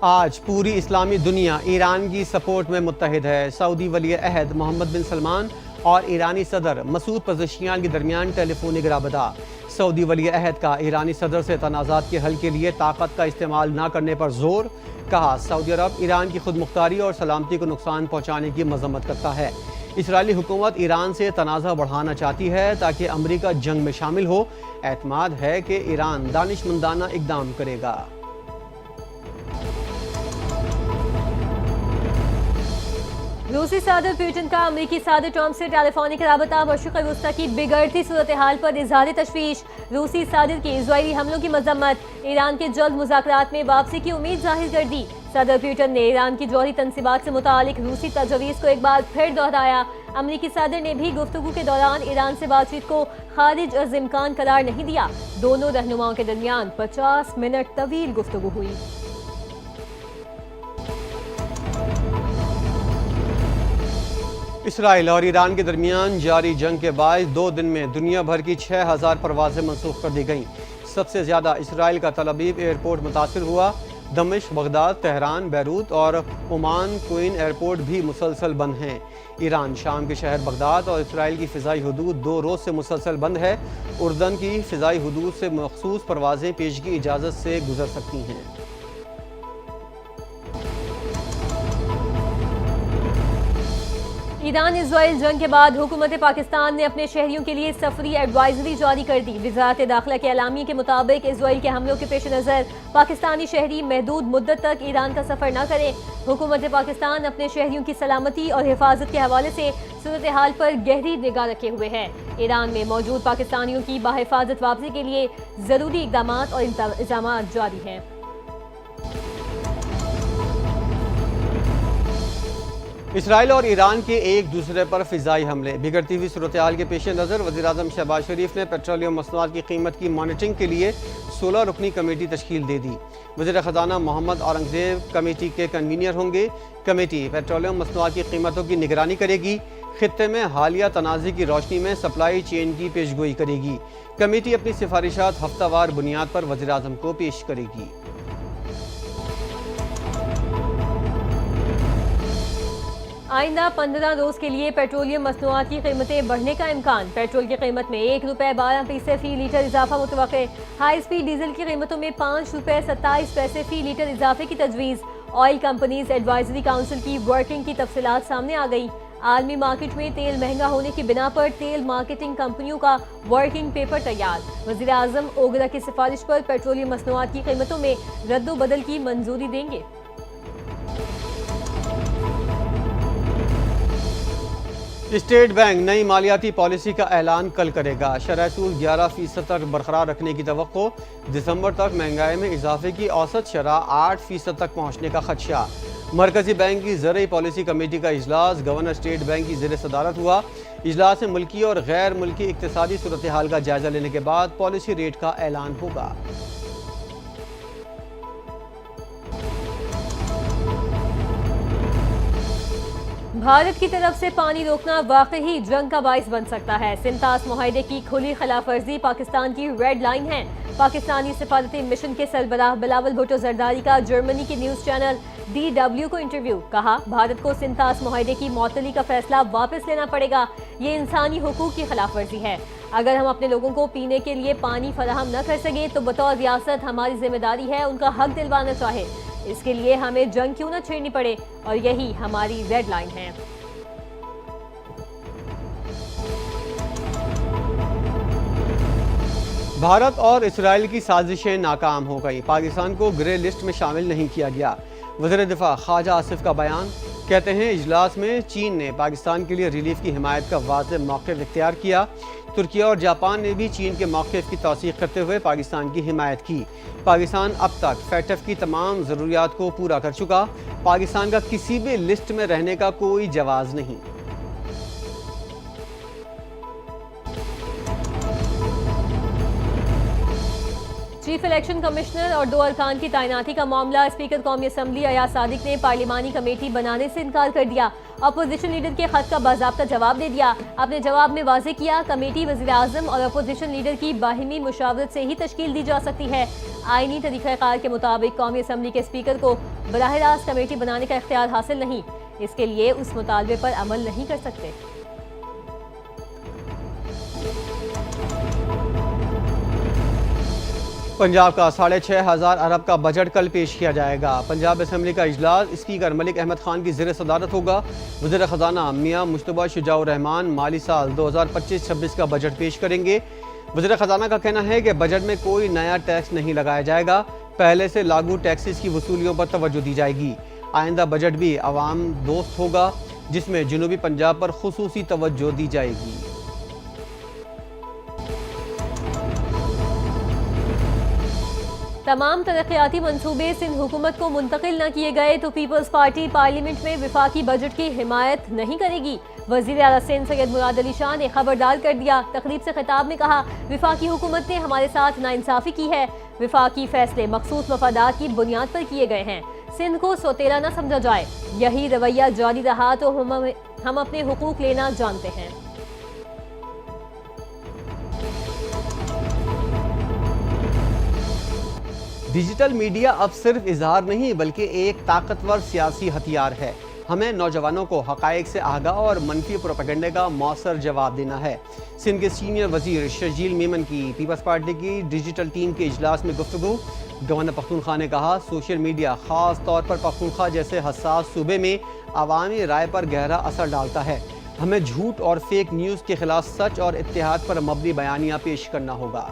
आज पूरी इस्लामी दुनिया ईरान की सपोर्ट में मुत्तहिद है। सऊदी वली अहद मोहम्मद बिन सलमान और ईरानी सदर मसूद पज़ेश्कियान के दरमियान टेलीफोनिक राबता। सऊदी वली अहद का ईरानी सदर से तनाज़ात के हल के लिए ताकत का इस्तेमाल न करने पर जोर। कहा, सऊदी अरब ईरान की खुद मुख्तारी और सलामती को नुकसान पहुँचाने की मजम्मत करता है। इसराइली हुकूमत ईरान से तनाज़ा बढ़ाना चाहती है ताकि अमरीका जंग में शामिल हो। एतमाद है कि ईरान दानिशमंदाना इकदाम करेगा। रूसी सदर पुतिन का अमेरिकी सदर ट्रंप से टेलीफोनिक राबता। मशरिक़ वस्ता की बिगड़ती सूरत हाल पर इज़हार तशवीश। रूसी सदर की इज़राइली हमलों की मजम्मत। ईरान के जल्द मुज़ाकरात में वापसी की उम्मीद जाहिर कर दी। सदर पुतिन ने ईरान की जौहरी तनसीबात से मुतालिक रूसी तजवीज़ को एक बार फिर दोहराया। अमेरिकी सदर ने भी गुफ्तगू के दौरान ईरान से बातचीत को खारिज अज़ इम्कान करार नहीं दिया। दोनों रहनुमाओं के दरमियान 50 मिनट तवील गुफ्तगू हुई। इसराइल और ईरान के दरमियान जारी जंग के बाद 2 दिन में दुनिया भर की 6000 परवाजें मनसूख कर दी गईं। सबसे ज़्यादा इसराइल का तल अवीव एयरपोर्ट मुतासर हुआ। दमिश्क, बगदाद, तेहरान, बैरूत और ओमान क्वीन एयरपोर्ट भी मुसलसल बंद हैं। ईरान, शाम के शहर बगदाद और इसराइल की फ़िज़ाई हदूद 2 रोज़ से मुसलसल बंद है। उर्दन की फ़िज़ाई हदूद से मखसूस परवाजें पेशगी इजाज़त से गुजर सकती हैं। ईरान इजराइल जंग के बाद हुकूमत पाकिस्तान ने अपने शहरियों के लिए सफरी एडवाइजरी जारी कर दी। वज़ारत दाखिला के एलामिया के मुताबिक इजराइल के हमलों के पेश नज़र पाकिस्तानी शहरी महदूद मुद्दत तक ईरान का सफ़र न करें। हुकूमत पाकिस्तान अपने शहरियों की सलामती और हिफाजत के हवाले से सूरत हाल पर गहरी निगाह रखे हुए है। ईरान में मौजूद पाकिस्तानियों की बाहिफाजत वापसी के लिए ज़रूरी इक़दाम और इंतज़ाम जारी हैं। इसराइल और ईरान के एक दूसरे पर फ़िज़ाई हमले। बिगड़ती हुई सूरत हाल के पेश नज़र वज़ीर-ए-आज़म शहबाज शरीफ ने पेट्रोलियम मसनूआत की कीमत की मॉनिटरिंग के लिए 16 रुकनी कमेटी तश्कील दे दी। वज़ीर ख़ज़ाना मोहम्मद औरंगज़ेब कमेटी के कन्वीनर होंगे। कमेटी पेट्रोलियम मसनूआत की कीमतों की निगरानी करेगी। खित्ते में हालिया तनाज़े की रोशनी में सप्लाई चेन की पेशगोई करेगी। कमेटी अपनी सिफारिशात हफ्तावार बुनियाद पर वज़ीर-ए-आज़म को पेश करेगी। आइंदा 15 रोज के लिए पेट्रोलियम मसनूआत की कीमतें बढ़ने का इम्कान। पेट्रोल की कीमत में 1 रुपये 12 पैसे फी लीटर इजाफा मुतवक्के। हाई स्पीड डीजल की कीमतों में 5 रुपये 27 पैसे फी लीटर इजाफे की तजवीज़। ऑयल कंपनीज एडवाइजरी काउंसिल की वर्किंग की तफसीलात सामने आ गई। आलमी मार्केट में तेल महंगा होने की बिना पर तेल मार्केटिंग कंपनियों का वर्किंग पेपर तैयार। वज़ीर आज़म ओगरा की सिफारिश पर पेट्रोलियम मसनूआत की कीमतों में रद्दो बदल की मंजूरी देंगे। स्टेट बैंक नई मालियाती पॉलिसी का ऐलान कल करेगा। शरह सूद 11% तक बरकरार रखने की तवक्को। दिसंबर तक महंगाई में इजाफे की औसत शरह 8% तक पहुँचने का खदशा। मरकजी बैंक की ज़रई पॉलिसी कमेटी का इजलास गवर्नर स्टेट बैंक की ज़ेर सदारत हुआ। इजलास में मुल्की और गैर मुल्की इक्तिसादी सूरत हाल का जायजा लेने के बाद पॉलिसी रेट का ऐलान होगा। भारत की तरफ से पानी रोकना वाकई जंग का बाइस बन सकता है। सिंतास मुआहदे की खुली खिलाफवर्जी पाकिस्तान की रेड लाइन है। पाकिस्तानी सिफारती मिशन के सरबराह बिलावल भुट्टो जरदारी का जर्मनी के न्यूज़ चैनल DW को इंटरव्यू। कहा, भारत को सिंतास मुआहदे की मअतली का फैसला वापस लेना पड़ेगा। ये इंसानी हुकूक की खिलाफवर्जी है। अगर हम अपने लोगों को पीने के लिए पानी फराहम न कर सके तो बतौर रियासत हमारी जिम्मेदारी है उनका हक दिलवाना चाहे। इसके लिए हमें जंग क्यों न छेड़नी पड़े, और यही हमारी रेड लाइन है। भारत और इसराइल की साजिशें नाकाम हो गई। पाकिस्तान को ग्रे लिस्ट में शामिल नहीं किया गया। वज़ीर दिफा ख्वाजा आसिफ का बयान। कहते हैं, इजलास में चीन ने पाकिस्तान के लिए रिलीफ की हिमायत का वाज़ेह मौक़िफ़ इख्तियार किया। तुर्की और जापान ने भी चीन के मौक़िफ़ की तौसीक़ करते हुए पाकिस्तान की हिमायत की। पाकिस्तान अब तक FATF की तमाम ज़रूरियात को पूरा कर चुका। पाकिस्तान का किसी भी लिस्ट में रहने का कोई जवाज़ नहीं। चीफ इलेक्शन कमिश्नर और 2 अरकान की तैनाती का मामला, स्पीकर कौमी असम्बली अयाज सादिक ने पार्लिमानी कमेटी बनाने से इनकार कर दिया। अपोजिशन लीडर के खत का बाज़ाब्ता जवाब दे दिया। अपने जवाब में वाज़ेह किया, कमेटी वज़ीर आज़म और अपोजिशन लीडर की बाहिमी मुशावरत से ही तश्कील दी जा सकती है। आईनी तरीक़ाकार के मुताबिक कौमी असम्बली के स्पीकर को बराह रास्त कमेटी बनाने का इख्तियार हासिल नहीं, इसके लिए उस मुतालबे पर अमल नहीं कर सकते। पंजाब का 6,500 अरब का बजट कल पेश किया जाएगा। पंजाब असम्बली का इजलास स्पीकर मलिक अहमद खान की ज़ेर सदारत होगा। वज़ीर ख़जाना मियाँ मुश्तबा शुजाउर रहमान माली साल 2025-26 का बजट पेश करेंगे। वज़ीर ख़जाना का कहना है कि बजट में कोई नया टैक्स नहीं लगाया जाएगा, पहले से लागू टैक्सेस की वसूलियों पर तवज्जो दी जाएगी। आइंदा बजट भी अवाम दोस्त होगा, जिसमें जनूबी पंजाब पर खुसूसी तवज्जो दी जाएगी। तमाम तरक्याती मंसूबे सिंध हुकूमत को मुंतकिल न किए गए तो पीपल्स पार्टी पार्लियामेंट में विफाकी बजट की हिमायत नहीं करेगी। वज़ीर आला सिंध सैयद मुराद अली शाह ने खबरदार कर दिया। तकरीब से खिताब में कहा, विफाकी हुकूमत ने हमारे साथ नाइंसाफ़ी की है। विफाकी फैसले मखसूस मफादात की बुनियाद पर किए गए हैं। सिंध को सोतेला न समझा जाए। यही रवैया जारी रहा तो हम अपने हुकूक लेना जानते हैं। डिजिटल मीडिया अब सिर्फ इजहार नहीं बल्कि एक ताकतवर सियासी हथियार है। हमें नौजवानों को हकायक से आगाह और मनफी प्रोपेगेंडे का मौसर जवाब देना है। सिंध के सीनियर वजीर शजील मेमन की पीपल्स पार्टी की डिजिटल टीम के इजलास में गुफ्तगू। गवर्नर पख्तूनख्वा ने कहा, सोशल मीडिया ख़ास तौर पर पख्तूनख्वा जैसे हसास सूबे में अवामी राय पर गहरा असर डालता है। हमें झूठ और फेक न्यूज़ के खिलाफ सच और इत्तेहाद पर मबनी बयानियाँ पेश करना होगा।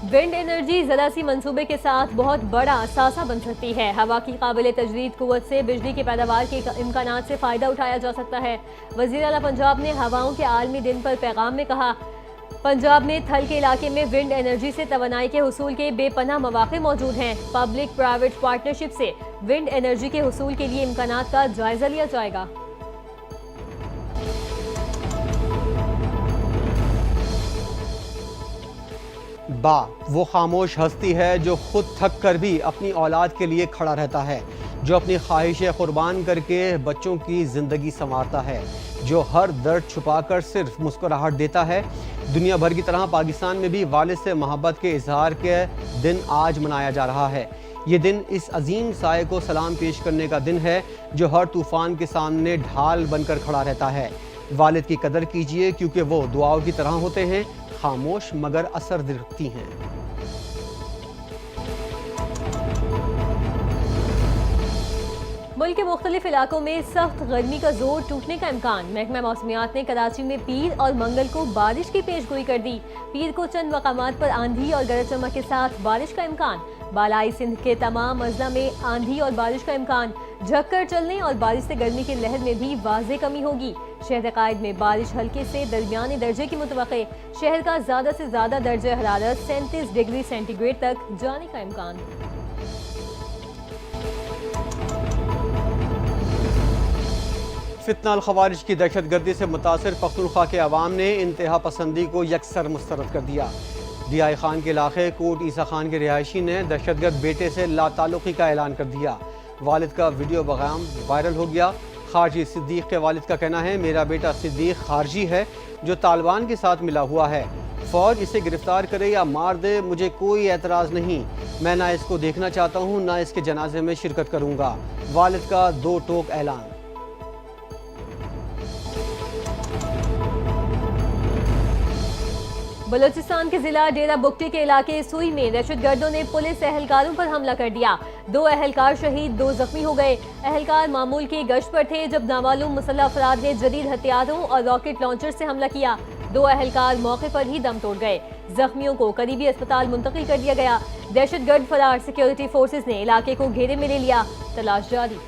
विंड एनर्जी ज़रा सी मंसूबे के साथ बहुत बड़ा असासा बन सकती है। हवा की काबिल तजदीद कुव्वत से बिजली की पैदावार के इम्कानात से फ़ायदा उठाया जा सकता है। वज़ीर आला पंजाब ने हवाओं के आलमी दिन पर पैगाम में कहा, पंजाब में थल के इलाके में विंड एनर्जी से तवानाई के हुसूल के बेपनाह मौक़े मौजूद हैं। पब्लिक प्राइवेट पार्टनरशिप से विंड एनर्जी के हुसूल के लिए इम्कानात का जायज़ा लिया जाएगा। वो खामोश हस्ती है जो खुद थक कर भी अपनी औलाद के लिए खड़ा रहता है, जो अपनी ख्वाहिशें कुर्बान करके बच्चों की ज़िंदगी संवारता है, जो हर दर्द छुपाकर सिर्फ मुस्कुराहट देता है। दुनिया भर की तरह पाकिस्तान में भी वालिद से मोहब्बत के इजहार के दिन आज मनाया जा रहा है। ये दिन इस अजीम साये को सलाम पेश करने का दिन है जो हर तूफ़ान के सामने ढाल बनकर खड़ा रहता है। वालिद की कदर कीजिए क्योंकि वो दुआओं की तरह होते हैं, खामोश मगर असर रखती हैं। मुल्क के मुख्तलिफ इलाकों में सख्त गर्मी का जोर टूटने का इम्कान। महकमा मौसमियात ने कराची में पीर और मंगल को बारिश की पेशगोई कर दी। पीर को चंद मकामात पर आंधी और गरज चमक के साथ बारिश का इम्कान। बालाई सिंध के तमाम अजला में आंधी और बारिश का इम्कान। झक्कर चलने और बारिश से गर्मी की लहर में भी वाज़े कमी होगी। शहर कायद में बारिश हल्के से दरमियाने दर्जे की मुतवक्के। शहर का ज़्यादा से ज़्यादा दर्जा हरारत 37 डिग्री सेंटीग्रेड तक जाने का इम्कान। फितना अल खवारिज की दहशत गर्दी से मुतासर पख्तूनख्वा के अवाम ने इंतहा पसंदी को यकसर मुस्तरद कर दिया। दियाई खान के इलाके कोट ईसा खान के रिहायशी ने दहशतगर्द बेटे से लाताल्लुकी का ऐलान कर दिया। वालिद का वीडियो पैगाम वायरल हो गया। खारजी सिद्दीक के वालिद का कहना है, मेरा बेटा सिद्दीक खारजी है जो तालिबान के साथ मिला हुआ है। फौज इसे गिरफ्तार करे या मार दे, मुझे कोई एतराज़ नहीं। मैं ना इसको देखना चाहता हूँ ना इसके जनाजे में शिरकत करूँगा। वालिद का दो टोक ऐलान। बलूचिस्तान के जिला डेरा बुगटी के इलाके सुई में दहशतगर्दों ने पुलिस एहलकारों पर हमला कर दिया। 2 एहलकार शहीद, 2 जख्मी हो गए। एहलकार मामूल की गश्त पर थे जब नामालूम मुसल्लह अफराद ने जदीद हथियारों और रॉकेट लॉन्चर से हमला किया। 2 एहलकार मौके पर ही दम तोड़ गए। जख्मियों को करीबी अस्पताल मुंतकिल कर दिया गया। दहशतगर्द फरार, सिक्योरिटी फोर्सेज ने इलाके को घेरे में ले लिया। तलाश जारी।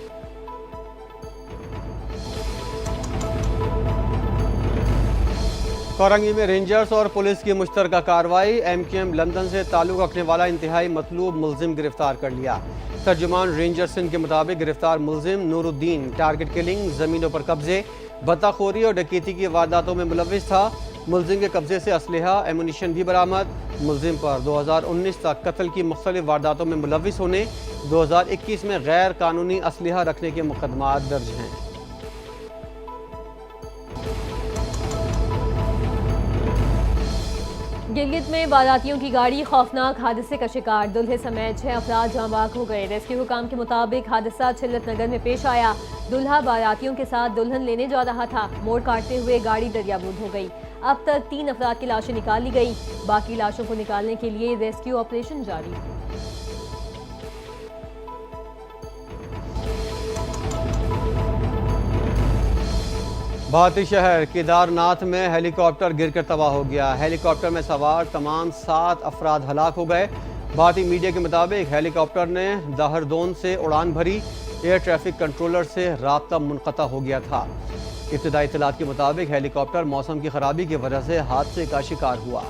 कोरंगी में रेंजर्स और पुलिस की मुश्तरका कार्रवाई। MQM लंदन से ताल्लुक रखने वाला इंतहाई मतलूब मुलजिम गिरफ्तार कर लिया। तर्जुमान रेंजर सिंध के मुताबिक गिरफ्तार मुलजिम नूरुद्दीन टारगेट किलिंग, जमीनों पर कब्जे, बत्ताखोरी और डकैती की वारदातों में मुलविस था। मुलजिम के कब्जे से असलहा एमुनिशन भी बरामद। मुलजिम पर 2019 तक कत्ल की मुख्तलिफ वारदातों में मुलविस होने, 2021 में गैर कानूनी असलहा रखने के मुकदमात दर्ज हैं। गिलगित में बारातियों की गाड़ी खौफनाक हादसे का शिकार, दूल्हे समेत 6 अफराद जाँ बाग हो गए। रेस्क्यू हुकाम के मुताबिक हादसा छिल्लत नगर में पेश आया। दूल्हा बारातियों के साथ दुल्हन लेने जा रहा था। मोड़ काटते हुए गाड़ी दरियाबूद हो गई। अब तक 3 अफराद की लाशें निकाली गई। बाकी लाशों को निकालने के लिए रेस्क्यू ऑपरेशन जारी है। भारतीय शहर केदारनाथ में हेलीकॉप्टर गिरकर तबाह हो गया। हेलीकॉप्टर में सवार तमाम 7 अफराद हलाक हो गए। भारतीय मीडिया के मुताबिक हेलीकॉप्टर ने देहरादून से उड़ान भरी। एयर ट्रैफिक कंट्रोलर से राब्ता मुनक़ता हो गया था। इब्तिदाई इत्तलात के मुताबिक हेलीकॉप्टर मौसम की खराबी की वजह से हादसे का शिकार हुआ।